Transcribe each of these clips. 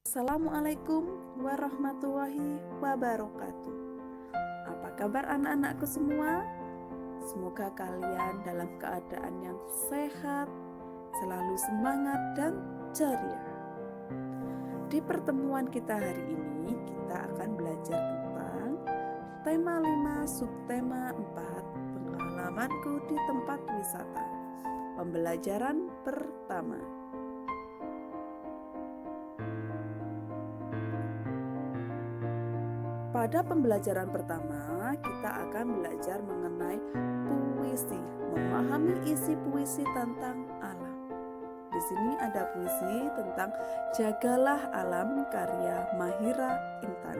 Assalamualaikum warahmatullahi wabarakatuh. Apa kabar anak-anakku semua? Semoga kalian dalam keadaan yang sehat, selalu semangat dan ceria. Di pertemuan kita hari ini, kita akan belajar tentang tema 5, subtema 4, pengalamanku di tempat wisata. Pembelajaran pertama. Pada pembelajaran pertama, kita akan belajar mengenai puisi, memahami isi puisi tentang alam. Di sini ada puisi tentang Jagalah Alam karya Mahira Intan.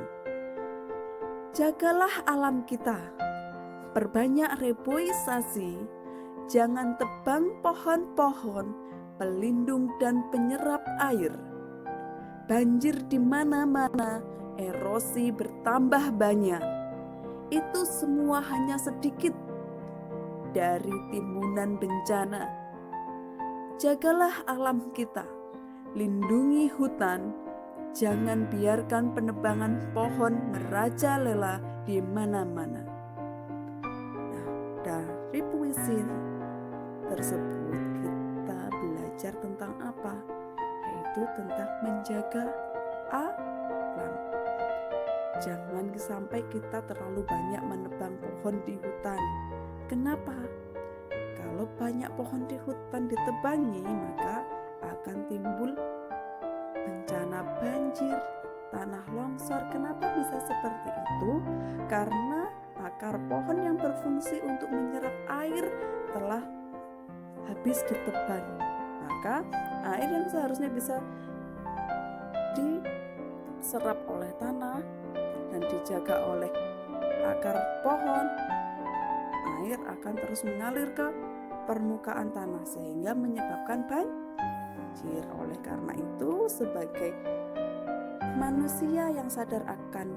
Jagalah alam kita, perbanyak reboisasi, jangan tebang pohon-pohon pelindung dan penyerap air. Banjir di mana-mana, erosi bertambah banyak. Itu semua hanya sedikit dari timbunan bencana. Jagalah alam kita, lindungi hutan, jangan biarkan penebangan pohon merajalela di mana-mana. Nah, dari puisi tersebut kita belajar tentang apa? Yaitu tentang menjaga alam. Jangan sampai kita terlalu banyak menebang pohon di hutan. Kenapa? Kalau banyak pohon di hutan ditebangi, maka akan timbul bencana banjir, tanah longsor. Kenapa bisa seperti itu? Karena akar pohon yang berfungsi untuk menyerap air telah habis ditebang. Maka air yang seharusnya bisa diserap oleh tanah dan dijaga oleh akar pohon, air akan terus mengalir ke permukaan tanah sehingga menyebabkan banjir. Oleh karena itu, sebagai manusia yang sadar akan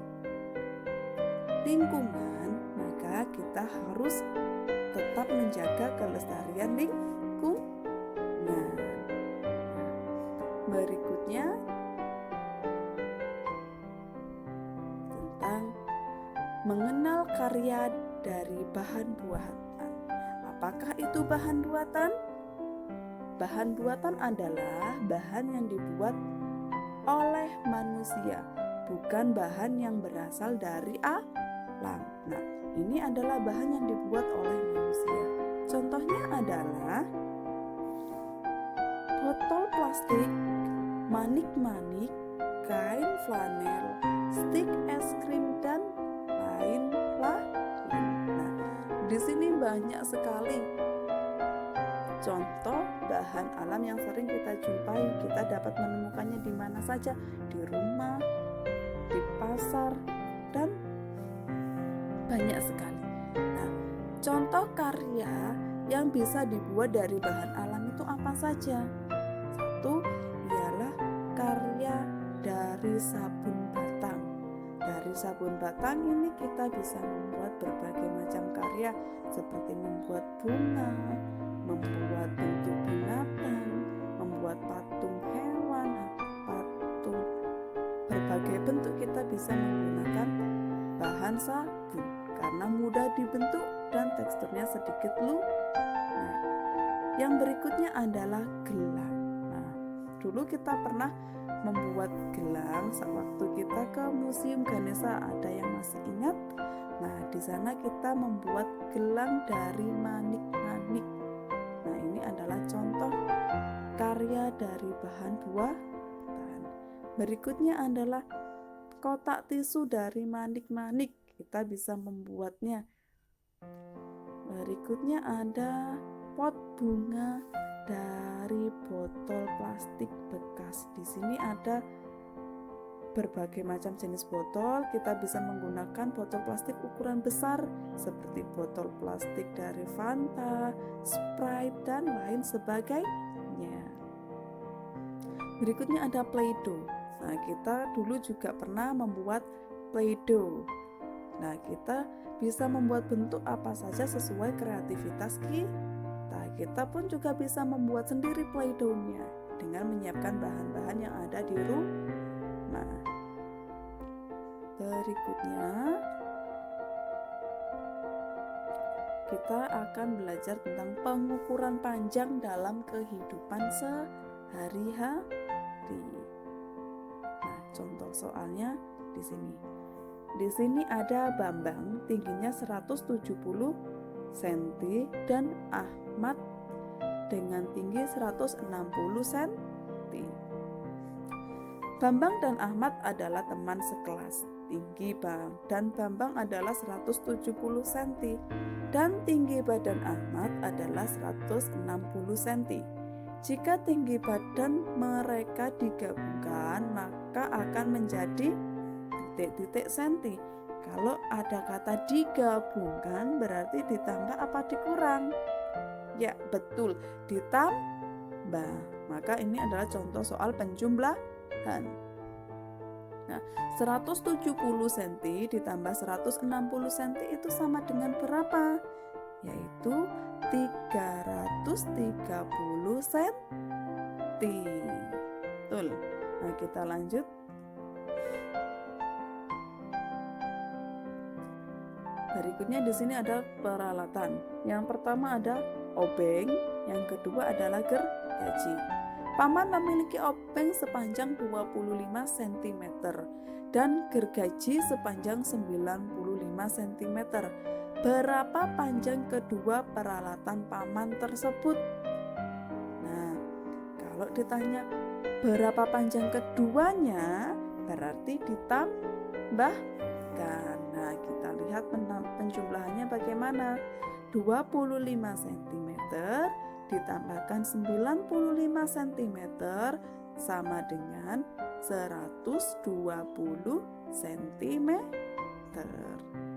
lingkungan, maka kita harus tetap menjaga kelestarian lingkungan. Berikutnya mengenal karya dari bahan buatan. Apakah itu bahan buatan? Bahan buatan adalah bahan yang dibuat oleh manusia, bukan bahan yang berasal dari alam. Nah, ini adalah bahan yang dibuat oleh manusia. Contohnya adalah botol plastik, manik-manik, kain flanel, stik es krim, dan lain-lain. Nah, di sini banyak sekali contoh bahan alam yang sering kita jumpai. Kita dapat menemukannya di mana saja, di rumah, di pasar, dan banyak sekali. Nah, contoh karya yang bisa dibuat dari bahan alam itu apa saja? Satu ialah karya dari sabun batang. Dari sabun batang ini kita bisa membuat berbagai macam karya seperti membuat bunga, membuat bentuk binatang, membuat patung hewan, patung berbagai bentuk. Kita bisa menggunakan bahan sabun karena mudah dibentuk dan teksturnya sedikit lunak. Yang berikutnya adalah gelang. Nah, dulu kita pernah membuat gelang sewaktu kita ke Museum Ganesha. Ada yang masih ingat? Nah, di sana kita membuat gelang dari manik-manik. Nah, ini adalah contoh karya dari bahan buatan. Berikutnya adalah kotak tisu dari manik-manik. Kita bisa membuatnya. Berikutnya ada pot bunga dari botol plastik bekas. Di sini ada berbagai macam jenis botol. Kita bisa menggunakan botol plastik ukuran besar seperti botol plastik dari Fanta, Sprite, dan lain sebagainya. Berikutnya ada Play-Doh. Nah, kita dulu juga pernah membuat Play-Doh. Nah, kita bisa membuat bentuk apa saja sesuai kreativitas kita. Kita pun juga bisa membuat sendiri Play-Doh-nya dengan menyiapkan bahan-bahan yang ada di rumah. berikutnya kita akan belajar tentang pengukuran panjang dalam kehidupan sehari-hari. Nah, contoh soalnya di sini. Di sini ada Bambang, tingginya 170 cm dan Ahmad dengan tinggi 160 cm. Bambang dan Ahmad adalah teman sekelas. Tinggi badan Bambang adalah 170 cm dan tinggi badan Ahmad adalah 160 cm. Jika tinggi badan mereka digabungkan, maka akan menjadi titik-titik senti. Kalau ada kata digabungkan berarti ditambah apa dikurang? Ya, betul, ditambah. Maka ini adalah contoh soal penjumlahan. Nah, 170 cm ditambah 160 cm itu sama dengan berapa? Yaitu 330 cm. Betul. Nah, kita lanjut. Berikutnya di sini ada peralatan. Yang pertama ada obeng, yang kedua adalah gergaji. Paman memiliki obeng sepanjang 25 cm dan gergaji sepanjang 95 cm. Berapa panjang kedua peralatan paman tersebut? Nah, kalau ditanya berapa panjang keduanya, berarti ditambahkan. Nah, kita lihat penjumlahannya bagaimana. 25 cm ditambahkan 95 cm sama dengan 120 cm.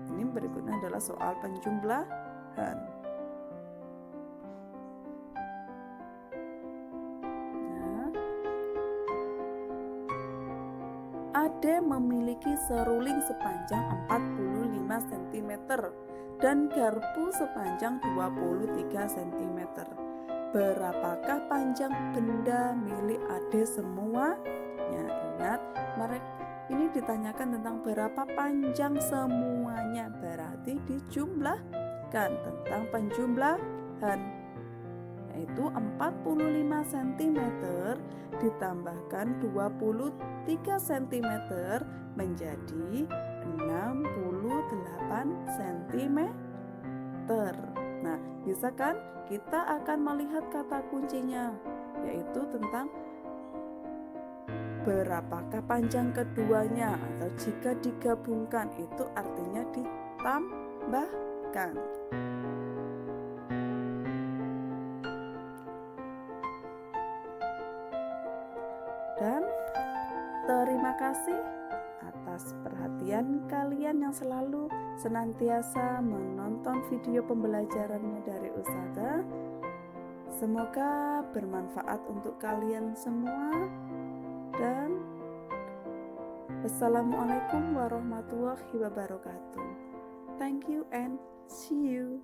Ini berikutnya adalah soal penjumlahan. Ade memiliki seruling sepanjang 45 cm dan garpu sepanjang 23 cm. Berapakah panjang benda milik Ade semuanya? Ingat, ini ditanyakan tentang berapa panjang semuanya, berarti dijumlahkan tentang penjumlahan. Yaitu 45 cm ditambahkan 23 cm menjadi 68 cm. Nah, bisa kan? Kita akan melihat kata kuncinya, yaitu tentang berapakah panjang keduanya, atau jika digabungkan itu artinya ditambahkan. Dan terima kasih atas perhatian kalian yang selalu senantiasa menonton video pembelajarannya dari Ustazah. Semoga bermanfaat untuk kalian semua. Dan wassalamualaikum warahmatullahi wabarakatuh. Thank you and see you.